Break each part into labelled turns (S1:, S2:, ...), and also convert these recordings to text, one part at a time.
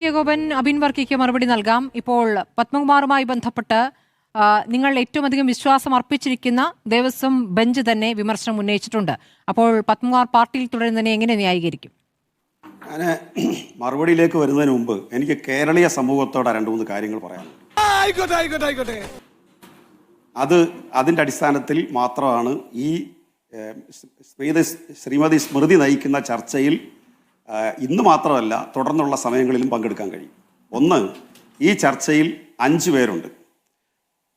S1: K Gopan Abin വർക്കിക്ക് മറുപടി നൽകാം. ഇപ്പോൾ പത്മകുമാറുമായി ബന്ധപ്പെട്ട് നിങ്ങൾ ഏറ്റവും അധികം വിശ്വാസം അർപ്പിച്ചിരിക്കുന്ന ദേവസ്വം ബെഞ്ച് തന്നെ വിമർശനം ഉന്നയിച്ചിട്ടുണ്ട്. അപ്പോൾ പത്മകുമാർ പാർട്ടിയിൽ തുടരുന്നതിനെ എങ്ങനെ ന്യായീകരിക്കും?
S2: ഞാൻ മറുപടിയിലേക്ക് വരുന്നതിന് മുമ്പ് എനിക്ക് കേരളീയ സമൂഹത്തോടെ 2-3 കാര്യങ്ങൾ പറയാനുണ്ട്. അതിൻ്റെ അടിസ്ഥാനത്തിൽ മാത്രമാണ് ഈ ശ്രീമതി സ്മൃതി നയിക്കുന്ന ചർച്ചയിൽ ഇന്ന് മാത്രമല്ല തുടർന്നുള്ള സമയങ്ങളിലും പങ്കെടുക്കാൻ കഴിയും. ഒന്ന്, ഈ ചർച്ചയിൽ 5 പേരുണ്ട്.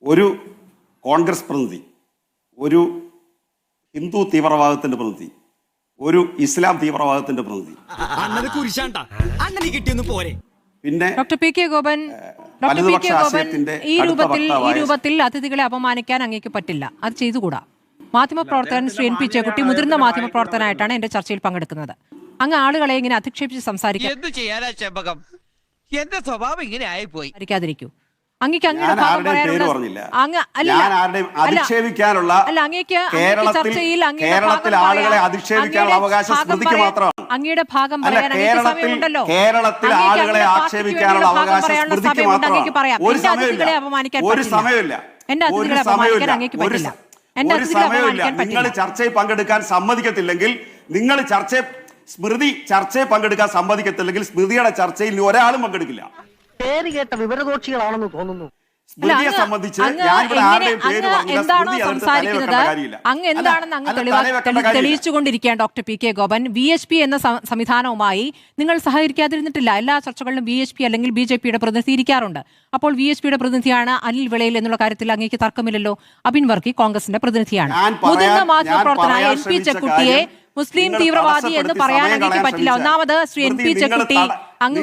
S2: ഒരു കോൺഗ്രസ് പ്രതിനിധി, ഒരു ഹിന്ദു തീവ്രവാദത്തിൻ്റെ പ്രതിനിധി, ഒരു ഇസ്ലാം തീവ്രവാദത്തിൻ്റെ പ്രതിനിധി, പിന്നെ
S1: ഡോക്ടർ പി കെ ഗോപൻ ഈ രൂപത്തിൽ അതിഥികളെ അപമാനിക്കാൻ അങ്ങേക്ക് പറ്റില്ല, അത് ചെയ്തുകൂടാ. മാധ്യമപ്രവർത്തകൻ ശ്രീ എൻ പി ചേക്കുട്ടി മുതിർന്ന മാധ്യമപ്രവർത്തകനായിട്ടാണ് എന്റെ ചർച്ചയിൽ പങ്കെടുക്കുന്നത്. അങ്ങ് ആളുകളെ ഇങ്ങനെ അധിക്ഷേപിച്ച് സംസാരിക്കാതിരിക്കൂ. അങ്ങേക്ക് അങ്ങനെ ഭാഗം പറയാനുള്ള അങ്ങയുടെ ഭാഗം പറയാൻ സമയമുണ്ടല്ലോ. അങ്ങേക്ക് പറയാം. എന്റെ അതിഥികളെ അപമാനിക്കാൻ പറ്റില്ല. എന്റെ അതിഥികളെ അപമാനിക്കാൻ അങ്ങേക്ക് പറ്റില്ല. എന്റെ അതിഥികളെ അപമാനിക്കാൻ പറ്റില്ല.
S2: ചർച്ചയിൽ പങ്കെടുക്കാൻ സമ്മതിക്കത്തില്ലെങ്കിൽ നിങ്ങൾ സ്മൃതി ചർച്ചയിൽ പങ്കെടുക്കാൻ സമ്മതിക്കത്തില്ലെങ്കിൽ സ്മൃതിയുടെ ചർച്ചയിൽ ഒരാളും പങ്കെടുക്കില്ല.
S3: പേര് കേട്ട വിവരദോഷികളാണെന്ന് തോന്നുന്നു.
S2: സ്മൃതിയെ സംബന്ധിച്ച്
S1: എന്താണോ സംസാരിക്കുന്നത് അങ്ങ് എന്താണെന്ന് അങ്ങ് തെളിയിച്ചുകൊണ്ടിരിക്കുകയാണ് doctor P K Gopan. VHP എന്ന സംവിധാനവുമായി നിങ്ങൾ സഹകരിക്കാതിരുന്നിട്ടില്ല. എല്ലാ ചർച്ചകളിലും VHP അല്ലെങ്കിൽ BJPയുടെ പ്രതിനിധി ഇരിക്കാറുണ്ട്. അപ്പോൾ VHPയുടെ പ്രതിനിധിയാണ് അനിൽ വിളയിൽ എന്നുള്ള കാര്യത്തിൽ അങ്ങേക്ക് തർക്കമില്ലല്ലോ. അബിൻ വർക്കി കോൺഗ്രസിന്റെ പ്രതിനിധിയാണ്. മുതിർന്ന മാധ്യമപ്രവർത്തനായ എൻ പി ചെക്കുട്ടിയെ മുസ്ലിം തീവ്രവാദി എന്ന് പറയാൻ അങ്ങേക്ക് പറ്റില്ല. ഒന്നാമത് ശ്രീ എൻ പി ചെക്കുട്ടി അങ്ങ്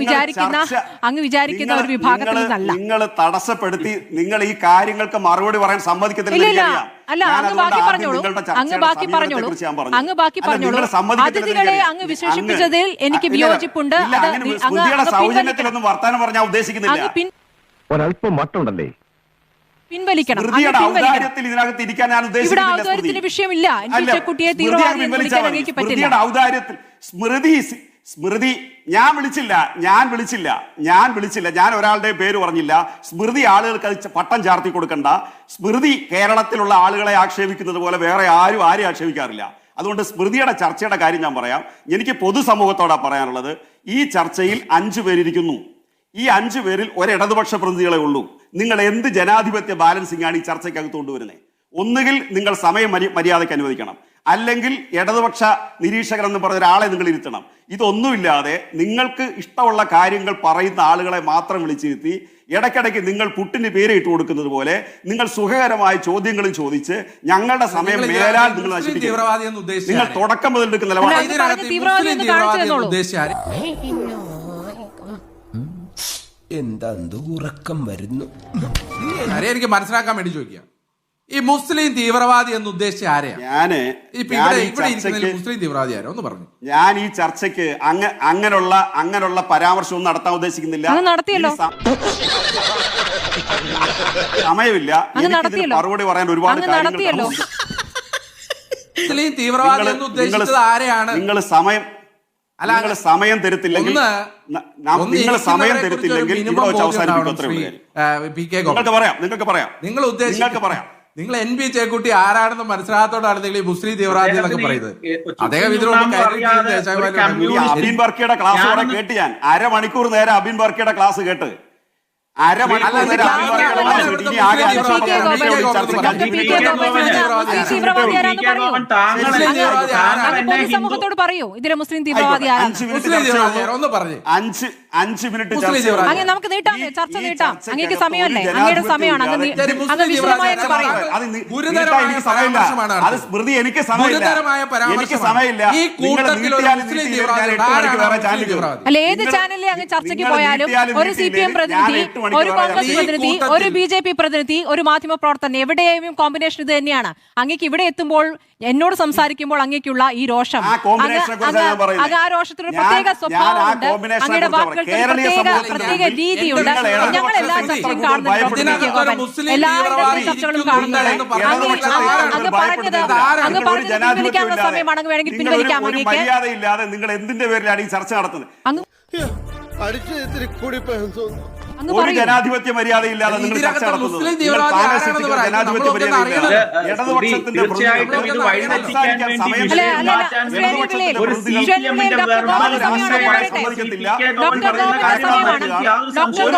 S1: വിചാരിക്കുന്ന ഒരു വിഭാഗത്തിൽ നിന്നല്ല.
S2: നിങ്ങൾ തടസ്സപ്പെടുത്തി നിങ്ങൾ ഈ കാര്യങ്ങൾക്ക് മറുപടി പറയാൻ സമ്മതിക്കത്തില്ല.
S1: അല്ല, അങ്ങ് ബാക്കി പറഞ്ഞോളൂ. അതിഥികളെ അങ്ങ് വിശേഷിപ്പിച്ചതിൽ എനിക്ക് വിയോജിപ്പുണ്ട്.
S2: സൗജന്യത്തിലൊന്നും വർത്താനം പറഞ്ഞാൽ ഉദ്ദേശിക്കുന്നില്ല.
S4: ഒരല്പം മട്ടുണ്ടല്ലേ,
S1: പിൻവലിക്കണം.
S2: ഇവിടെ
S1: ഔദാര്യത്തിന് വിഷയമില്ല. കുട്ടിയെ തീവ്രവാദി എന്ന് വിളിക്കാൻ അങ്ങേക്ക് പറ്റില്ല.
S2: സ്മൃതി ഞാൻ വിളിച്ചില്ല. ഞാൻ ഒരാളുടെ പേര് പറഞ്ഞില്ല. സ്മൃതി ആളുകൾക്ക് പട്ടം ചാർത്തി കൊടുക്കണ്ട. സ്മൃതി കേരളത്തിലുള്ള ആളുകളെ ആക്ഷേപിക്കുന്നത് പോലെ വേറെ ആരും ആക്ഷേപിക്കാറില്ല. അതുകൊണ്ട് സ്മൃതിയുടെ ചർച്ചയുടെ കാര്യം ഞാൻ പറയാം. എനിക്ക് പൊതുസമൂഹത്തോടാ പറയാനുള്ളത്. ഈ ചർച്ചയിൽ 5 പേരിരിക്കുന്നു. ഈ 5 പേരിൽ ഒരു ഇടതുപക്ഷ പ്രതിനിധികളെ ഉള്ളൂ. നിങ്ങൾ എന്ത് ജനാധിപത്യ ബാലൻസിംഗ് ആണ് ഈ ചർച്ചയ്ക്കകത്ത് കൊണ്ടുവരുന്നത്? ഒന്നുകിൽ നിങ്ങൾ സമയം മര്യാദയ്ക്ക് അനുവദിക്കണം, അല്ലെങ്കിൽ ഇടതുപക്ഷ നിരീക്ഷകർ എന്ന് പറഞ്ഞ ഒരാളെ നിങ്ങൾ ഇരുത്തണം. ഇതൊന്നുമില്ലാതെ നിങ്ങൾക്ക് ഇഷ്ടമുള്ള കാര്യങ്ങൾ പറയുന്ന ആളുകളെ മാത്രം വിളിച്ചിരുത്തി ഇടയ്ക്കിടയ്ക്ക് നിങ്ങൾ പുട്ടിന് പേര് ഇട്ട് കൊടുക്കുന്നത് പോലെ നിങ്ങൾ സുഖകരമായ ചോദ്യങ്ങളും ചോദിച്ച് ഞങ്ങളുടെ സമയം മേലാൽ നിങ്ങൾ നശിപ്പിക്കും. നിങ്ങൾ തുടക്കം മുതൽ എടുക്കുന്ന നിലപാട്
S5: എന്താ ഉറക്കം വരുന്നു.
S6: എനിക്ക് മനസ്സിലാക്കാൻ വേണ്ടി ചോദിക്കുക, ഈ മുസ്ലിം തീവ്രവാദി എന്ന് ഉദ്ദേശിച്ച ആരെയാണ്? മുസ്ലിം തീവ്രവാദി ആരോ ഒന്ന് പറഞ്ഞു.
S2: ഞാൻ ഈ ചർച്ചയ്ക്ക് അങ്ങനെയുള്ള പരാമർശം നടത്താൻ ഉദ്ദേശിക്കുന്നില്ല. സമയമില്ല. മറുപടി പറയാൻ ഒരുപാട് കാര്യങ്ങൾ.
S6: മുസ്ലിം തീവ്രവാദി എന്ന് ഉദ്ദേശിച്ചത് ആരെയാണ്?
S2: നിങ്ങൾ സമയം തരുത്തില്ലെങ്കിൽ
S6: നിങ്ങൾ എൻ പി ചേക്കുട്ടി ആരാണെന്ന് മനസ്സിലാത്തോടാണ് നിങ്ങൾ ഈ മുസ്ലിം തീവ്രവാദി എന്നൊക്കെ പറയുന്നത്. അദ്ദേഹം
S2: അബിൻ വർക്കിയുടെ ക്ലാസ് കേട്ട് ഞാൻ അരമണിക്കൂർ നേരം അബിൻ വർക്കിയുടെ ക്ലാസ് കേട്ട്
S1: സമൂഹത്തോട് പറയൂ ഇതിലെ മുസ്ലിം തീവ്രവാദി അങ്ങനെ നമുക്ക് നീട്ടാം, ചർച്ച നീട്ടാം. അങ്ങേക്ക് സമയമല്ലേ? അങ്ങയുടെ സമയമാണ്. അങ്ങ് വിശദമായൊക്കെ പറയും.
S2: സ്മൃതി എനിക്ക് സമയമില്ല.
S1: അല്ല, ഏത് ചാനലിൽ അങ്ങ് ചർച്ചയ്ക്ക് പോയാലും ഒരു CPM പ്രതിനിധി, ഒരു കോൺഗ്രസ് പ്രതിനിധി, ഒരു BJP പ്രതിനിധി, ഒരു മാധ്യമ പ്രവർത്തകൻ, എവിടെയും കോമ്പിനേഷൻ ഇത് തന്നെയാണ്. അങ്ങേക്ക് ഇവിടെ എത്തുമ്പോൾ എന്നോട് സംസാരിക്കുമ്പോൾ അങ്ങേക്കുള്ള ഈ രോഷം, ആ രോഷത്തിന് പ്രത്യേക സ്വഭാവമുണ്ട്. അങ്ങയുടെ വാക്കുകൾക്ക് പ്രത്യേക രീതിയുണ്ട്. ഞങ്ങൾ എല്ലാ ചർച്ചകളും കാണുന്നുണ്ട്. എല്ലാവരുടെ ചർച്ചകളും കാണുന്നുണ്ട്. അങ്ങ് പറഞ്ഞത് പിൻവലിക്കാനുള്ള സമയമാണ്. അങ്ങ് വേണമെങ്കിൽ പിൻവലിക്കാം.
S2: മര്യാദയില്ലാതെ നിങ്ങൾ എന്തിന്റെ പേരിലാണ് ഈ ചർച്ച നടത്തുന്നത്?
S1: അങ്ങ്
S2: ഒരു
S1: പറയൂ.
S2: ജനാധിപത്യ മര്യാദയില്ലാതെ നിങ്ങൾ ചർച്ച നടത്തുന്നത്.
S6: മുസ്ലിം
S2: നിങ്ങൾ
S6: തീവ്രവാദി
S2: പാനൽ
S6: ആരാണെന്ന്
S2: സൃഷ്ടിക്കുന്ന
S6: പറയാം.
S2: ജനാധിപത്യ
S6: നമ്മളൊക്കെ
S2: മര്യാദയില്ലാതെ
S6: അറിയണം.
S2: ഇടതുപക്ഷത്തിന്റെ
S7: തീർച്ചയായിട്ടും
S2: പ്രതിനിധികൾ
S7: ഇത് വഴിതെറ്റിക്കാൻ
S2: സംസാരിക്കാൻ
S7: വേണ്ടി
S2: സമയം
S1: അല്ല,
S2: തരുന്നില്ല.
S1: അല്ല, അല്ല,
S2: ഇടതുപക്ഷത്തിന്റെ
S7: ഒരു
S2: പ്രതിനിധികൾ
S7: CPM-ന്റെ
S1: ഡോക്ടർ ഗോപന്റെ സമയമാണ്,
S2: രാഷ്ട്രീയം
S1: ഞാൻ
S2: പറയാൻ
S1: പറയട്ടെ.
S2: സമ്മതിക്കത്തില്ല.
S1: ഡോക്ടർ ഗോപന്റെ സമയമാണ്. ഡോക്ടർ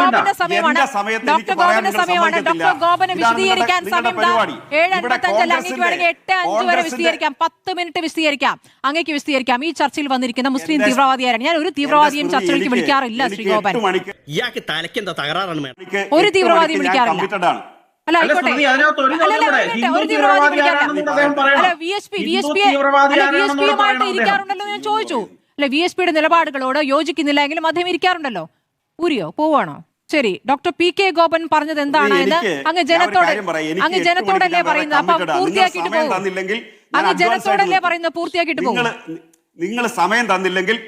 S1: ഗോപന്റെ സമയമാണ്.
S2: എന്റെ സമയത്ത്
S1: ഡോക്ടർ
S2: എനിക്ക് പറയാൻ
S1: ഗോപന്റെ
S2: നിങ്ങൾ
S1: സമയമാണ്.
S2: സമ്മതിക്കത്തില്ല.
S1: ഡോക്ടർ ഗോപന്
S2: ഇതാണ്
S1: വിശദീകരിക്കാൻ
S2: നിങ്ങളുടെ
S1: സമയം
S2: പരിപാടി.
S1: 7:55 അങ്ങേക്ക് വേണമെങ്കിൽ 8:05 വരെ വിശദീകരിക്കാം. 10 മിനിറ്റ് വിശദീകരിക്കാം. അങ്ങേക്ക് വിശദീകരിക്കാം. ഈ ചർച്ചയിൽ വന്നിരിക്കുന്ന മുസ്ലിം തീവ്രവാദിയാരാണ്. ഞാൻ ഒരു തീവ്രവാദിയും ചർച്ചയിലേക്ക് വിളിക്കാറില്ല ശ്രീ ഗോപൻ.
S3: ഇയാൾക്ക് തലക്കെന്താ തകരാറാണ് മേഡം?
S1: ഒരു തീവ്രവാദിയും വിളിക്കാറില്ല. അല്ല,
S7: അല്ല,
S1: ആയിക്കോട്ടെ.
S7: സ്മൃതി, അതിനകത്ത് ഒരു
S1: അല്ല, അല്ല,
S7: കാര്യം
S1: ആയിക്കോട്ടെ.
S7: ഹിന്ദു
S1: ഒരു തീവ്രവാദി
S7: തീവ്രവാദിയാണെന്ന് അദ്ദേഹം പറയണം.
S1: അല്ല, VSPയുമായിട്ട്
S7: തീവ്രവാദിയാണെന്ന്
S1: ഇരിക്കാറുണ്ടല്ലോ ഞാൻ ചോദിച്ചു. അല്ലെ, VSPയുടെ നിലപാടുകളോട് യോജിക്കുന്നില്ല എങ്കിലും അദ്ദേഹം ഇരിക്കാറുണ്ടല്ലോ. ഊരിയോ പോവാണോ? ശരി, ഡോക്ടർ PK ഗോപൻ പറഞ്ഞത് എന്താണ് എന്ന് അങ്ങ് ജനത്തോടല്ലേ പറയുന്നത്? അപ്പൊ പൂർത്തിയാക്കിയിട്ട് പോകും. അങ്ങ് ജനത്തോടല്ലേ പറയുന്നത്? പൂർത്തിയാക്കിയിട്ട് പോകും.
S2: നിങ്ങൾ സമയം തന്നില്ലെങ്കിൽ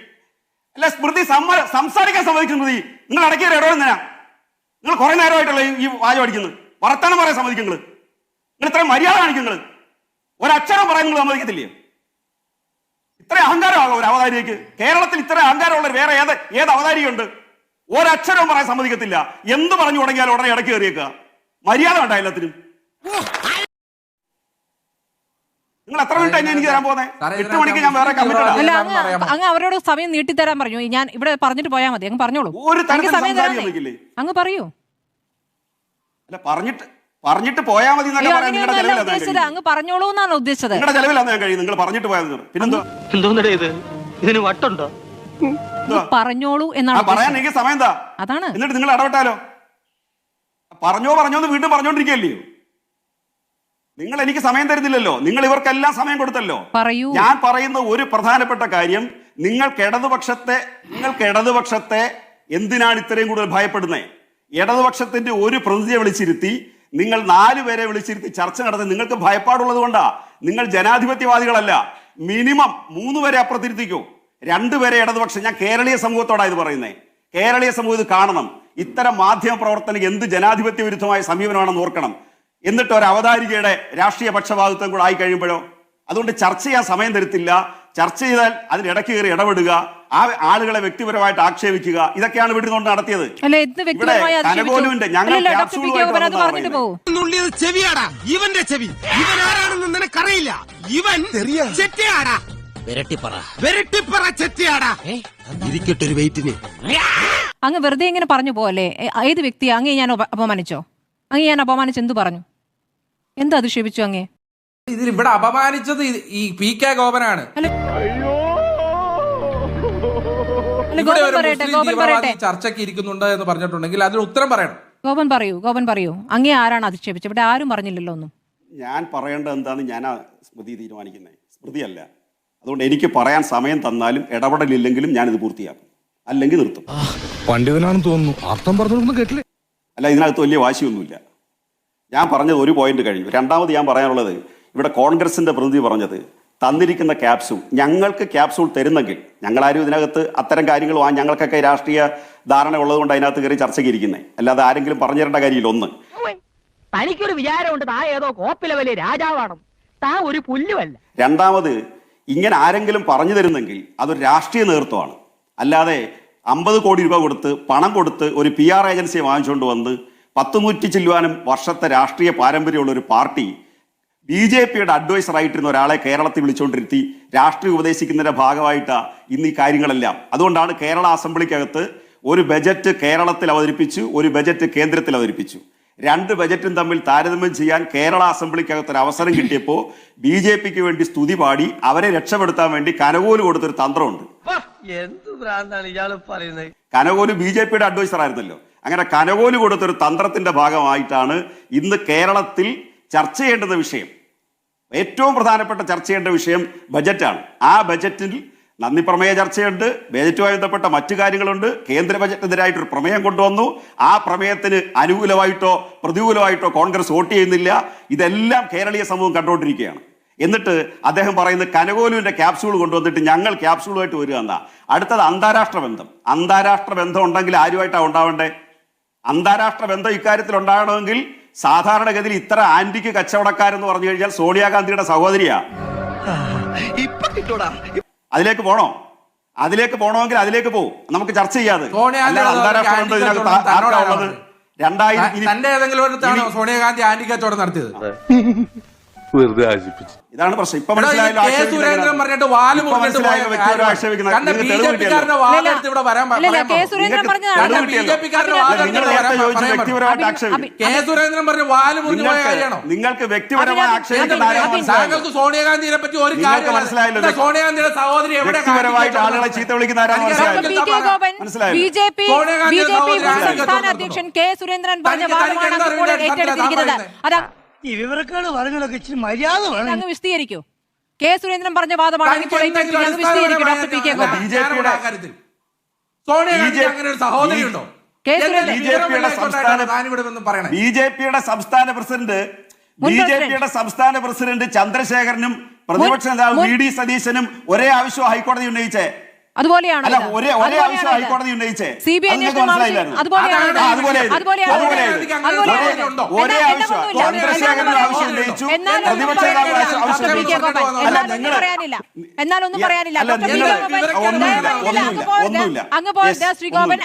S2: അല്ല സ്മൃതി സംസാരിക്കാൻ സമ്മതിക്കും. സ്മൃതി നിങ്ങൾ അടക്കിയ ഇടവോ എന്തിനാ? നിങ്ങൾ കുറെ നേരമായിട്ടുള്ള ഈ വാചം അടിക്കുന്നത്. വർത്താനം പറയാൻ സമ്മതിക്കും. നിങ്ങൾ ഇത്രയും മര്യാദ കാണിക്കും. നിങ്ങൾ ഒരക്ഷരം പറയാൻ നിങ്ങൾ സമ്മതിക്കത്തില്ലേ? ഇത്ര അഹങ്കാരമാകും ഒരു അവതാരികയ്ക്ക്. കേരളത്തിൽ ഇത്ര അഹങ്കാരമുള്ള വേറെ ഏത് അവതാരികയുണ്ട്? ഒരക്ഷരവും പറയാൻ സമ്മതിക്കത്തില്ല. എന്ത് പറഞ്ഞു തുടങ്ങിയാലും ഉടനെ ഇടയ്ക്ക് കയറിയേക്കുക. മര്യാദ വേണ്ട എല്ലാത്തിനും. നിങ്ങൾ എത്ര മിനിറ്റ് തന്നെ എനിക്ക് തരാൻ പോകുന്നത്? 8 മണിക്ക് ഞാൻ വേറെ കമ്മിറ്റഡ്.
S1: അല്ല, അങ്ങ് അവരോട് സമയം നീട്ടിത്തരാൻ പറഞ്ഞു. ഞാൻ ഇവിടെ പറഞ്ഞിട്ട് പോയാൽ മതി. അങ്ങ് പറഞ്ഞോളൂ.
S2: ഒരു തരത്തിൽ
S1: സമയം
S2: സംസാരിക്കില്ലേ?
S1: അങ്ങ് പറയൂ.
S2: അല്ല പറഞ്ഞിട്ട് പോയാൽ മതി എന്നല്ല പറയാൻ നിങ്ങളുടെ ചെലവിലാണ്
S1: ഉദ്ദേശിച്ചത്. അങ്ങ് പറഞ്ഞോളൂ എന്നാണ് ഉദ്ദേശിച്ചത്.
S2: നിങ്ങളുടെ ചെലവിലാണ് ഞാൻ കഴിയും. നിങ്ങൾ പറഞ്ഞിട്ട് പോയാൽ പിന്നെന്തോ
S3: എന്തോന്നടേ ഇത്? ഇതിന് വട്ടുണ്ടോ?
S1: പറഞ്ഞോളൂ എന്നാണ്
S2: പറയാൻ എനിക്ക് സമയം എന്താ?
S1: അതാണ്.
S2: എന്നിട്ട് നിങ്ങൾ ഇടപെട്ടാലോ? പറഞ്ഞോന്ന് വീണ്ടും പറഞ്ഞോണ്ടിരിക്കല്ലയോ? നിങ്ങൾ എനിക്ക് സമയം തരുന്നില്ലല്ലോ. നിങ്ങൾ ഇവർക്കെല്ലാം സമയം കൊടുത്തല്ലോ.
S1: പറയൂ.
S2: ഞാൻ പറയുന്ന ഒരു പ്രധാനപ്പെട്ട കാര്യം, നിങ്ങൾക്ക് ഇടതുപക്ഷത്തെ എന്തിനാണ് ഇത്രയും കൂടുതൽ ഭയപ്പെടുന്നത്? ഇടതുപക്ഷത്തിന്റെ ഒരു പ്രതിനിധിയെ വിളിച്ചിരുത്തി നിങ്ങൾ 4 പേരെ വിളിച്ചിരുത്തി ചർച്ച നടത്തി നിങ്ങൾക്ക് ഭയപ്പാടുള്ളത് കൊണ്ടാ. നിങ്ങൾ ജനാധിപത്യവാദികളല്ല. മിനിമം 3 പേരെ അപ്പുറത്തിരുത്തിക്കോ, 2 പേരെ ഇടതുപക്ഷം. ഞാൻ കേരളീയ സമൂഹത്തോടാണ് ഇത് പറയുന്നത്. കേരളീയ സമൂഹം ഇത് കാണണം. ഇത്തരം മാധ്യമ പ്രവർത്തനം എന്ത് ജനാധിപത്യ വിരുദ്ധമായ സമീപനമാണെന്ന് ഓർക്കണം. എന്നിട്ട് ഒരു അവതാരികയുടെ രാഷ്ട്രീയ പക്ഷപാതിത്വം കൂടെ ആയി കഴിയുമ്പോഴോ? അതുകൊണ്ട് ചർച്ച ചെയ്യാൻ സമയം തരത്തില്ല. ചർച്ച ചെയ്താൽ അതിനിടയ്ക്ക് കയറി ഇടപെടുക, ആ ആളുകളെ വ്യക്തിപരമായിട്ട് ആക്ഷേപിക്കുക, ഇതൊക്കെയാണ് ഇവിടെ കൊണ്ട് നടത്തിയത്. കനകോലുവിന്റെ ഞങ്ങൾ
S5: ചെവിയാടാ ഇവന്റെ ചെവി. ഇവൻ ആരാണെന്ന് നിനക്കറിയില്ല. ഇവൻ ചെറ്റിയാടാ. വെരട്ടിപ്പറ ചെറ്റിയാടാ. ഇരിക്കട്ടൊരു വെയിറ്റിന്.
S1: അങ്ങ് വെറുതെ ഇങ്ങനെ പറഞ്ഞു പോവല്ലേ? ഏത് വ്യക്തിയെ അങ്ങേ ഞാൻ അപമാനിച്ചോ? അങ്ങ് ഞാൻ അപമാനിച്ച് എന്ത് പറഞ്ഞു? എന്ത് അധിക്ഷേപിച്ചു അങ്ങേ?
S6: ഇതിൽ ഇവിടെ അപമാനിച്ചത് ഈ PK ഗോപനാണ്. ചർച്ചയ്ക്ക് ഇരിക്കുന്നുണ്ട് എന്ന് പറഞ്ഞിട്ടുണ്ടെങ്കിൽ അതിന് ഉത്തരം പറയണം.
S1: ഗോപൻ പറയൂ. അങ്ങേ ആരാണ് അധിക്ഷേപിച്ചത്? ഇവിടെ ആരും പറഞ്ഞില്ലല്ലോ ഒന്നും.
S2: ഞാൻ പറയേണ്ടത് എന്താണെന്ന് ഞാൻ സ്മൃതി തീരുമാനിക്കുന്നത്, സ്മൃതിയല്ല. അതുകൊണ്ട് എനിക്ക് പറയാൻ സമയം തന്നാലും ഇടപെടലില്ലെങ്കിലും ഞാനിത് പൂർത്തിയാക്കും, അല്ലെങ്കിൽ നിർത്തും.
S4: പണ്ഡിതനാണെന്ന് തോന്നുന്നു. അർത്ഥം പറഞ്ഞൊന്നും കേട്ടില്ലേ?
S2: അല്ല, ഇതിനകത്ത് വലിയ വാശിയൊന്നുമില്ല. ഞാൻ പറഞ്ഞത് ഒരു പോയിന്റ് കഴിഞ്ഞു. രണ്ടാമത് ഞാൻ പറയാനുള്ളത്, ഇവിടെ കോൺഗ്രസിന്റെ പ്രതിനിധി പറഞ്ഞത് തന്നിരിക്കുന്ന ക്യാപ്സൂൾ, ഞങ്ങൾക്ക് ക്യാപ്സൂൾ തരുന്നെങ്കിൽ, ഞങ്ങളാരും ഇതിനകത്ത് അത്തരം കാര്യങ്ങൾ ഞങ്ങൾക്കൊക്കെ രാഷ്ട്രീയ ധാരണ ഉള്ളതുകൊണ്ട് അതിനകത്ത് കയറി ചർച്ചയ്ക്ക് ഇരിക്കുന്നത്, അല്ലാതെ ആരെങ്കിലും പറഞ്ഞു തരേണ്ട കാര്യമില്ല. ഒന്ന്,
S3: തനിക്കൊരു വിചാരമുണ്ട് താ ഏതോ കോപ്പിലെ വലിയ രാജാവാണ്, താ ഒരു പുല്ലുമല്ല.
S2: രണ്ടാമത്, ഇങ്ങനെ ആരെങ്കിലും പറഞ്ഞു തരുന്നെങ്കിൽ അതൊരു രാഷ്ട്രീയ നേതൃത്വമാണ്. അല്ലാതെ 50 കോടി രൂപ കൊടുത്ത് പണം കൊടുത്ത് ഒരു PR ഏജൻസിയെ വാങ്ങിച്ചുകൊണ്ട് വന്ന് 100 ചില്ലുവാനും വർഷത്തെ രാഷ്ട്രീയ പാരമ്പര്യമുള്ള ഒരു പാർട്ടി BJPയുടെ അഡ്വൈസർ ആയിട്ടിരുന്ന ഒരാളെ കേരളത്തിൽ വിളിച്ചുകൊണ്ടിരുത്തി രാഷ്ട്രീയം ഉപദേശിക്കുന്നതിന്റെ ഭാഗമായിട്ടാണ് ഇന്ന് ഈ കാര്യങ്ങളെല്ലാം. അതുകൊണ്ടാണ് കേരള അസംബ്ലിക്കകത്ത് ഒരു ബജറ്റ് കേരളത്തിൽ അവതരിപ്പിച്ചു, ഒരു ബജറ്റ് കേന്ദ്രത്തിൽ അവതരിപ്പിച്ചു. 2 ബജറ്റും തമ്മിൽ താരതമ്യം ചെയ്യാൻ കേരള അസംബ്ലിക്കകത്ത് ഒരു അവസരം കിട്ടിയപ്പോൾ BJPക്ക് വേണ്ടി സ്തുതി പാടി അവരെ രക്ഷപ്പെടുത്താൻ വേണ്ടി കനകോല് കൊടുത്തൊരു തന്ത്രമുണ്ട്. കനകോല് BJPയുടെ അഡ്വൈസർ ആയിരുന്നല്ലോ. അങ്ങനെ കനകോല് കൊടുത്തൊരു തന്ത്രത്തിന്റെ ഭാഗമായിട്ടാണ് ഇന്ന് കേരളത്തിൽ ചർച്ച ചെയ്യേണ്ടുന്ന വിഷയം, ഏറ്റവും പ്രധാനപ്പെട്ട ചർച്ച ചെയ്യേണ്ട വിഷയം ബജറ്റാണ്. ആ ബജറ്റിൽ നന്ദി പ്രമേയ ചർച്ചയുണ്ട്, ബജറ്റുമായി ബന്ധപ്പെട്ട മറ്റു കാര്യങ്ങളുണ്ട്. കേന്ദ്ര ബജറ്റിനെതിരായിട്ടൊരു പ്രമേയം കൊണ്ടുവന്നു. ആ പ്രമേയത്തിന് അനുകൂലമായിട്ടോ പ്രതികൂലമായിട്ടോ കോൺഗ്രസ് വോട്ട് ചെയ്യുന്നില്ല. ഇതെല്ലാം കേരളീയ സമൂഹം കണ്ടുകൊണ്ടിരിക്കുകയാണ്. എന്നിട്ട് അദ്ദേഹം പറയുന്നത് കനകോലുവിന്റെ ക്യാപ്സൂൾ കൊണ്ടുവന്നിട്ട് ഞങ്ങൾ ക്യാപ്സൂളുമായിട്ട് വരിക എന്നാ. അടുത്തത് അന്താരാഷ്ട്ര ബന്ധം. അന്താരാഷ്ട്ര ബന്ധം ഉണ്ടെങ്കിൽ ആരുമായിട്ടാണ് ഉണ്ടാവേണ്ടത്? അന്താരാഷ്ട്ര ബന്ധം ഇക്കാര്യത്തിൽ ഉണ്ടാകണമെങ്കിൽ സാധാരണഗതിയിൽ ഇത്ര ആന്റിക്ക് കച്ചവടക്കാരെന്ന് പറഞ്ഞു കഴിഞ്ഞാൽ സോണിയാഗാന്ധിയുടെ സഹോദരിയാ. അതിലേക്ക് പോണോ? അതിലേക്ക് പോകണമെങ്കിൽ അതിലേക്ക് പോകും, നമുക്ക് ചർച്ച ചെയ്യാതെ.
S6: സോണിയാഗാന്ധി
S2: അല്ലാതെ അന്താരാഷ്ട്ര ബന്ധം ഇതിനകത്ത് ആർക്കാ ഉള്ളത്? 2000
S6: തന്റെ ഏതെങ്കിലും ഒരിടത്താണോ സോണിയാഗാന്ധി ആന്റി കച്ചവടം നടത്തിയത്?
S4: വെറുതെ ആശിപ്പിച്ചു.
S2: ഇതാണ് പ്രശ്നം. ഇപ്പൊ മനസ്സിലായല്ലോ.
S6: സുരേന്ദ്രൻ പറഞ്ഞിട്ട് വാല് മുറിഞ്ഞിട്ട് പോയ
S2: നിങ്ങൾക്ക് വ്യക്തിപരമായി ആക്ഷേപിക്കുന്ന
S6: താങ്കൾക്ക് സോണിയാഗാന്ധിയെ പറ്റി ഒരു കാര്യം
S2: മനസ്സിലായല്ലോ.
S6: സോണിയാഗാന്ധിയുടെ സഹോദരി എവിടെ
S2: വ്യക്തിപരമായിട്ട് ആളുകളെ ചീത്ത വിളിക്കുന്ന ആരാണ് മനസ്സിലായത്?
S1: ബിജെപി സംസ്ഥാന അധ്യക്ഷൻ കെ സുരേന്ദ്രൻ പറഞ്ഞ വാദമാണ് ഇപ്പോൾ ഏറ്റെടുത്തിരിക്കുന്നത്. അതാ
S3: ഈ വിവരക്കാട് പറഞ്ഞതൊക്കെ ഇച്ചിരി മര്യാദ വേണം.
S1: അങ്ങ് വിശദീകരിക്കൂ. കെ സുരേന്ദ്രൻ പറഞ്ഞ വാദമാണ് ഇപ്പോൾ ഏറ്റെടുത്തിരിക്കുന്നത്. വിശദീകരിക്കൂ doctor P K Gopan.
S6: Sonia Gandhi അങ്ങനെ ഒരു സഹോദരി ഉണ്ടോ?
S2: ബിജെപിയുടെ സംസ്ഥാന പ്രസിഡന്റ് ചന്ദ്രശേഖരനും പ്രതിപക്ഷ നേതാവ് വി ഡി സതീശനും ഒരേ ആവശ്യം ഹൈക്കോടതി ഉന്നയിച്ചേ.
S1: അതുപോലെയാണ്
S2: അല്ല, ഒരേ ആവശ്യം ഹൈക്കോടതി ഉന്നയിച്ചേ.
S1: CBI അന്വേഷണം അതുപോലെയാണ്.
S2: ഒരേ ആവശ്യം ചന്ദ്രശേഖരൻ ആവശ്യം ഉന്നയിച്ചു, പ്രതിപക്ഷ നേതാവ്
S1: എന്നാലൊന്നും പറയാനില്ല. അങ്ങ് പോരുത് ശ്രീ ഗോപൻ,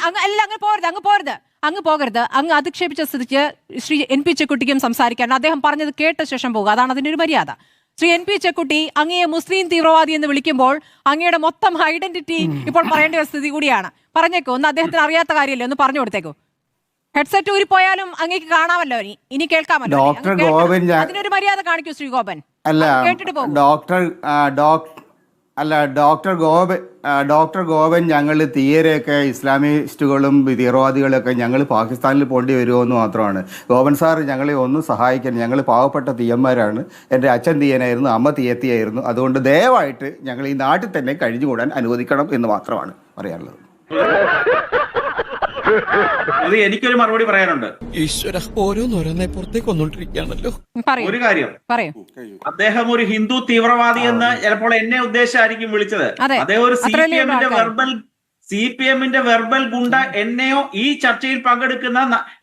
S1: അങ്ങ് പോകരുത്. അങ്ങ് അധിക്ഷേപിച്ച സ്ഥിതിക്ക് ശ്രീ എൻ പി ചെക്കുട്ടിക്കും സംസാരിക്കാൻ അദ്ദേഹം പറഞ്ഞത് കേട്ട ശേഷം പോകുക. അതാണ് അതിന്റെ ഒരു മര്യാദ. ശ്രീ എൻ പി ചെക്കുട്ടി അങ്ങയെ മുസ്ലിം തീവ്രവാദി എന്ന് വിളിക്കുമ്പോൾ അങ്ങയുടെ മൊത്തം ഐഡന്റിറ്റി ഇപ്പോൾ പറയേണ്ട ഒരു സ്ഥിതി കൂടിയാണ്. പറഞ്ഞേക്കോ, ഒന്ന് അദ്ദേഹത്തിന് അറിയാത്ത കാര്യമല്ലേ, ഒന്ന് പറഞ്ഞു കൊടുത്തേക്കോ. ഹെഡ്സെറ്റ് ഊരിപ്പോയാലും അങ്ങേക്ക് കാണാമല്ലോ, ഇനി കേൾക്കാമല്ലോ. അതിനൊരു മര്യാദ കാണിക്കൂ ശ്രീ ഗോപൻ. കേട്ടിട്ട് പോകും.
S8: ഡോക്ടർ ഗോപൻ ഞങ്ങൾ തീയരെയൊക്കെ ഇസ്ലാമിസ്റ്റുകളും തീവ്രവാദികളൊക്കെ ഞങ്ങൾ പാകിസ്ഥാനിൽ പോണ്ടി വരുമോ എന്ന് മാത്രമാണ്. ഗോപൻ സാർ ഞങ്ങളെ ഒന്നും സഹായിക്കാൻ, ഞങ്ങൾ പാവപ്പെട്ട തീയന്മാരാണ്. എൻ്റെ അച്ഛൻ തീയനായിരുന്നു, അമ്മ തീയത്തിയായിരുന്നു. അതുകൊണ്ട് ദയവായിട്ട് ഞങ്ങൾ ഈ നാട്ടിൽ തന്നെ കഴിഞ്ഞുകൂടാൻ അനുവദിക്കണം എന്ന് മാത്രമാണ് പറയാനുള്ളത്.
S7: അത് എനിക്കൊരു മറുപടി പറയാനുണ്ട്.
S5: ഈശ്വര, ഓരോന്നോരോന്നെ പുറത്തേക്ക് വന്നോണ്ടിരിക്കുകയാണല്ലോ.
S7: ഒരു കാര്യം, അദ്ദേഹം ഒരു ഹിന്ദു തീവ്രവാദി എന്ന് ചിലപ്പോൾ എന്നെ ഉദ്ദേശിച്ചായിരിക്കും വിളിച്ചത്. അദ്ദേഹം ഒരു CPM-ന്റെ വെർബൽ ഗുണ്ട എന്നെയോ ഈ ചർച്ചയിൽ പങ്കെടുക്കുന്ന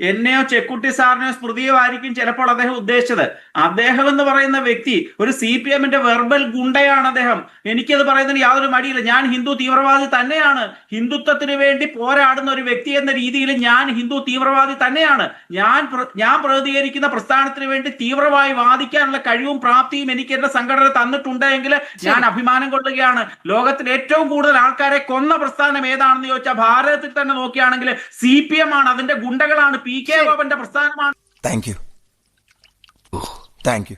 S7: എന്നെയോ ചെക്കുട്ടി സാറിനെയോ സ്മൃതിയോ ആയിരിക്കും ചിലപ്പോൾ അദ്ദേഹം ഉദ്ദേശിച്ചത്. അദ്ദേഹം എന്ന് പറയുന്ന വ്യക്തി ഒരു CPM-ന്റെ വെർബൽ ഗുണ്ടയാണ് അദ്ദേഹം. എനിക്കത് പറയുന്നതിന് യാതൊരു മടിയില്ല. ഞാൻ ഹിന്ദു തീവ്രവാദി തന്നെയാണ്. ഹിന്ദുത്വത്തിന് വേണ്ടി പോരാടുന്ന ഒരു വ്യക്തി എന്ന രീതിയിൽ ഞാൻ ഹിന്ദു തീവ്രവാദി തന്നെയാണ്. ഞാൻ പ്രതികരിക്കുന്ന പ്രസ്ഥാനത്തിന് വേണ്ടി തീവ്രമായി വാദിക്കാനുള്ള കഴിവും പ്രാപ്തിയും എനിക്ക് എന്റെ സംഘടന തന്നിട്ടുണ്ടെങ്കിൽ ഞാൻ അഭിമാനം കൊള്ളുകയാണ്. ലോകത്തിൽ ഏറ്റവും കൂടുതൽ ആൾക്കാരെ കൊന്ന പ്രസ്ഥാനം ഏതാണെന്ന് ചോദിച്ചാൽ ഭാരതത്തിൽ തന്നെ നോക്കുകയാണെങ്കിൽ CPM ആണ്. അതിന്റെ ഗുണ്ടകളാണ്. PK ഗോപന്റെ പ്രസ്ഥാനമാണ്.
S5: Thank you.